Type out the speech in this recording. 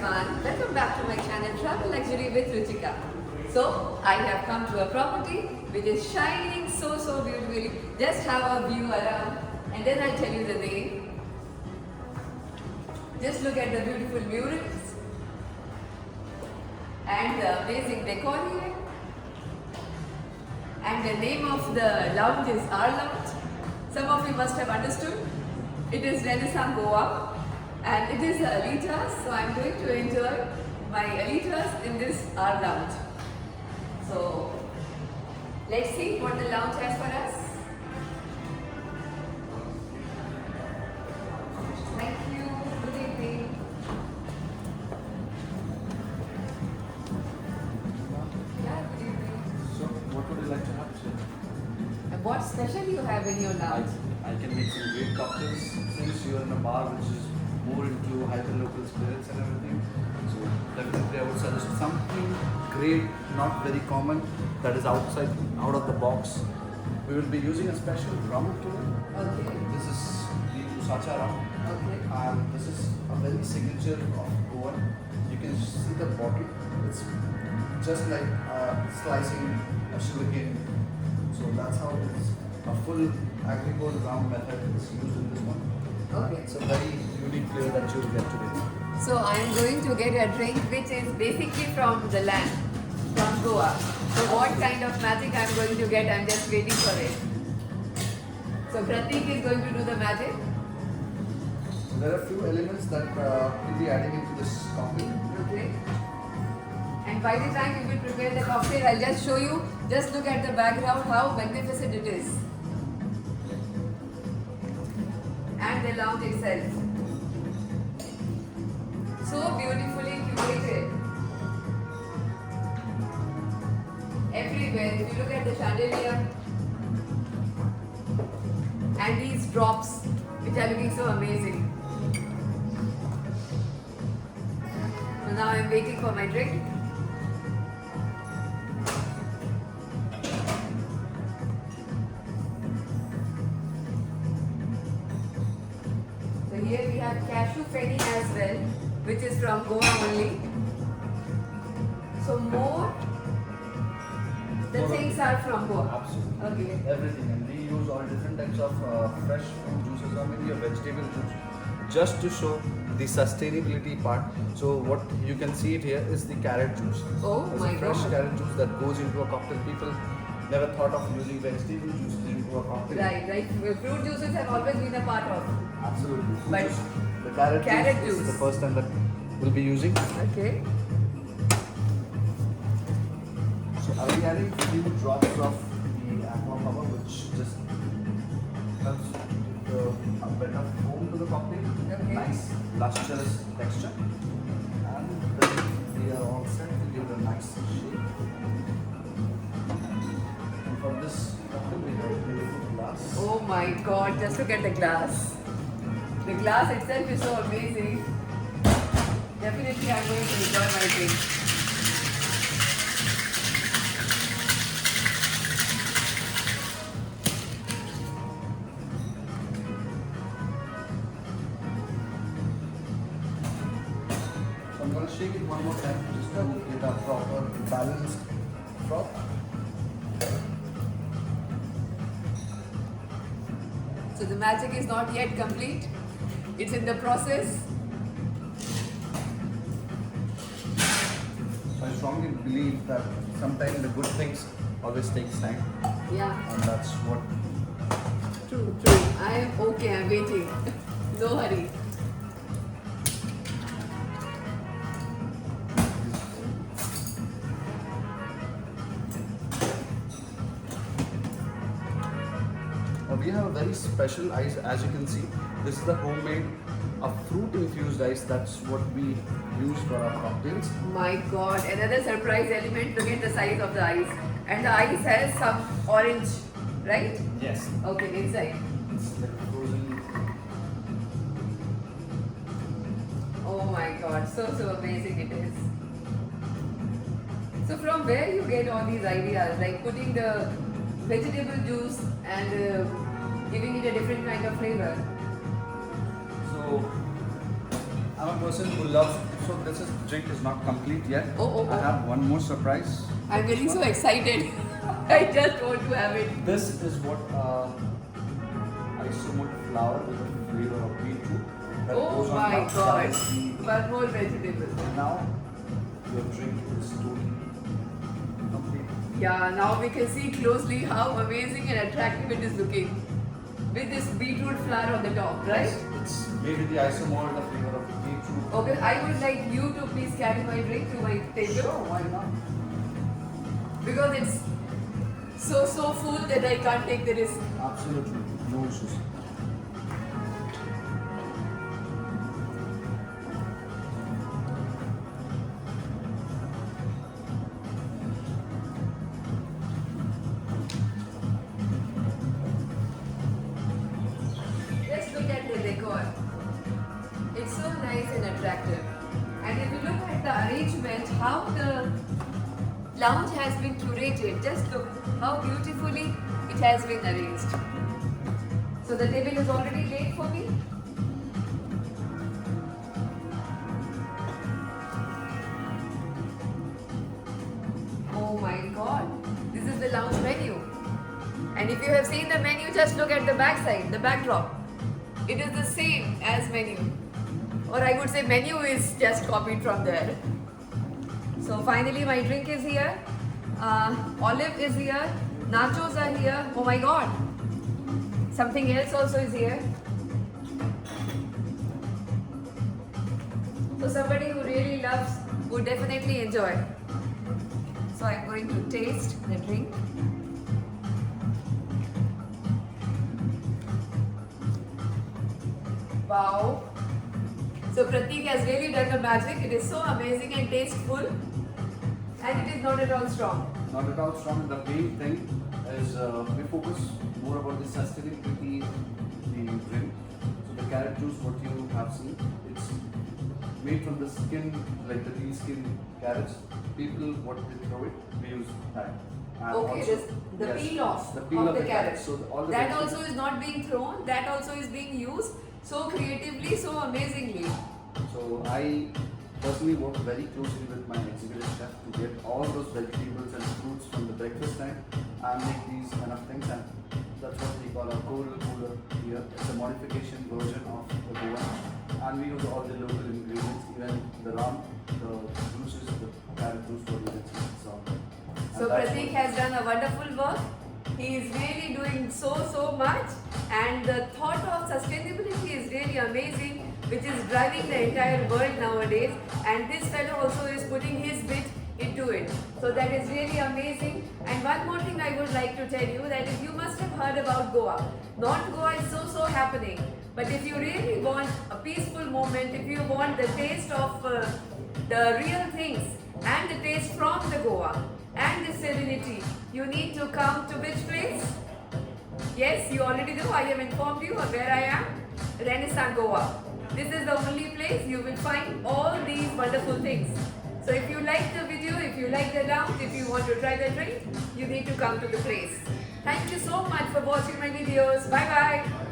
everyone, welcome back to my channel Travel Luxury with Ruchika. So I have come to a property which is shining so beautifully. Just have a view around and then I'll tell you the name. Just look at the beautiful murals and the amazing decor here. And the name of the lounge is our lounge. Some of you must have understood. It is Renaissance Goa and it is Alitas. So I am going to enjoy my Alitas in this our lounge. So let's see what the lounge has for us. Thank you. Good evening. Yeah, good evening. So, what would you like to have, sir? And what special you have in your lounge? I can make some great cocktails since you are in a bar which is more into hyper-local spirits and everything. So, definitely I would suggest something great, not very common, that is out of the box. We will be using a special rum today. Okay. This is the Usacha rum. Okay. And this is a very signature of Goa. You can see the bottle. It's just like slicing a sugarcane. So that's how it is. A full agricole rum method is used in this one. Okay. It's a very unique flavor that you will get today. So I am going to get a drink which is basically from the land, from Goa. So what kind of magic I am going to get, I am just waiting for it. So Pratik is going to do the magic. So there are a few elements that we'll be adding into this cocktail. Okay. And by the time you will prepare the cocktail, I'll just show you, just look at the background, how magnificent it is. And the lounge itself. So beautifully curated. Everywhere, if you look at the chandelier and these drops which are looking so amazing. So now I'm waiting for my drink. So here we have cashew fenny as well, which is from Goa only. So more the things are from Goa. Absolutely. Okay. Everything. And we use all different types of fresh fruit juices or maybe a vegetable juice just to show the sustainability part. So what you can see it here is the carrot juice. Oh There's my a fresh God. carrot juice that goes into a cocktail. People never thought of using vegetable juices into a cocktail. Right. Fruit juices have always been a part of. Absolutely. But the carrot carrot juice is juice. the first time that we'll be using. Okay. So I'll be adding a few drops of the aqua power, which just helps give a better foam to the cocktail. Okay. Nice lustrous texture. And then we are all set to give it a nice shape. And for this cocktail, we have a beautiful glass. Oh my God, just look at the glass. The glass itself is so amazing. Definitely I'm going to enjoy my drink. So I'm going to shake it one more time just to get a proper balanced froth. So the magic is not yet complete. It's in the process. So I strongly believe that sometimes the good things always takes time, Yeah. and that's what. True. I am okay, I'm waiting. No hurry. We have a very special ice, as you can see. This is the homemade, a fruit infused ice. That's what we use for our cocktails. My God, another surprise element. Look at the size of the ice. And the ice has some orange, right? Yes. Okay, inside. It's like frozen. Oh my God, so amazing it is. So from where you get all these ideas, like putting the vegetable juice and giving it a different kind of flavor? So I'm a a person who loves. So this is drink is not complete yet. Oh. I have one more surprise. I'm getting so excited. I just want to have it. This is what isomalt flour with the flavor of beetroot. That Oh goes on my outside god. the- One more vegetable. And now your drink is totally complete. Yeah, now we can see closely how amazing and attractive it is looking. With this beetroot flour on the top, right? It's made with the isomalt, the flavor of the beetroot. Okay, I would like you to please carry my drink to my table. Sure, why not? Because it's so full that I can't take the risk. Absolutely, no issues. Just look at the decor. It's so nice and attractive. And if you look at the arrangement, how the lounge has been curated, just look how beautifully it has been arranged. So the table is already laid for me. Oh my god, this is the lounge menu. And if you have seen the menu, just look at the back side, the backdrop. It is the same as menu. Or I would say menu is just copied from there. So finally my drink is here. Olive is here. Nachos are here. Oh my god. Something else also is here. So somebody who really loves would definitely enjoy. So I'm going to taste the drink. Wow. So Pratik has really done the magic. It is so amazing and tasteful. And it is not at all strong. Not at all strong. The main thing is we focus more about the sustainability the drink. So the carrot juice, what you have seen, it's made from the skin, like the de-skin carrots. People, what they throw it, we use that. And Okay, also- the yes, peel off the peel of the carrot. carrot. So all the That vegetables- also is not being thrown. That also is being used so creatively, so amazingly. So I personally work very closely with my executive chef to get all those vegetables and fruits from the breakfast time and make these kind of things, and that's what we call a cold cooler here. It's a modification version of the Goa, and we use all the local ingredients, even the rum, the juices, the carrot juice, what you can see. So So Pratik has done a wonderful work. He is really doing so much, and the thought of sustainability is really amazing, which is driving the entire world nowadays. And this fellow also is putting his bit into it. So that is really amazing. And one more thing I would like to tell you, that if you must have heard about Goa, North Goa is so happening. But if you really want a peaceful moment, if you want the taste of the real things and the taste from the Goa and the serenity, you need to come to which place? Yes, you already know, I have informed you of where I am. Renaissance Goa. This is the only place you will find all these wonderful things. So if you like the video, if you like the lounge, if you want to try the drink, you need to come to the place. Thank you so much for watching my videos. Bye bye.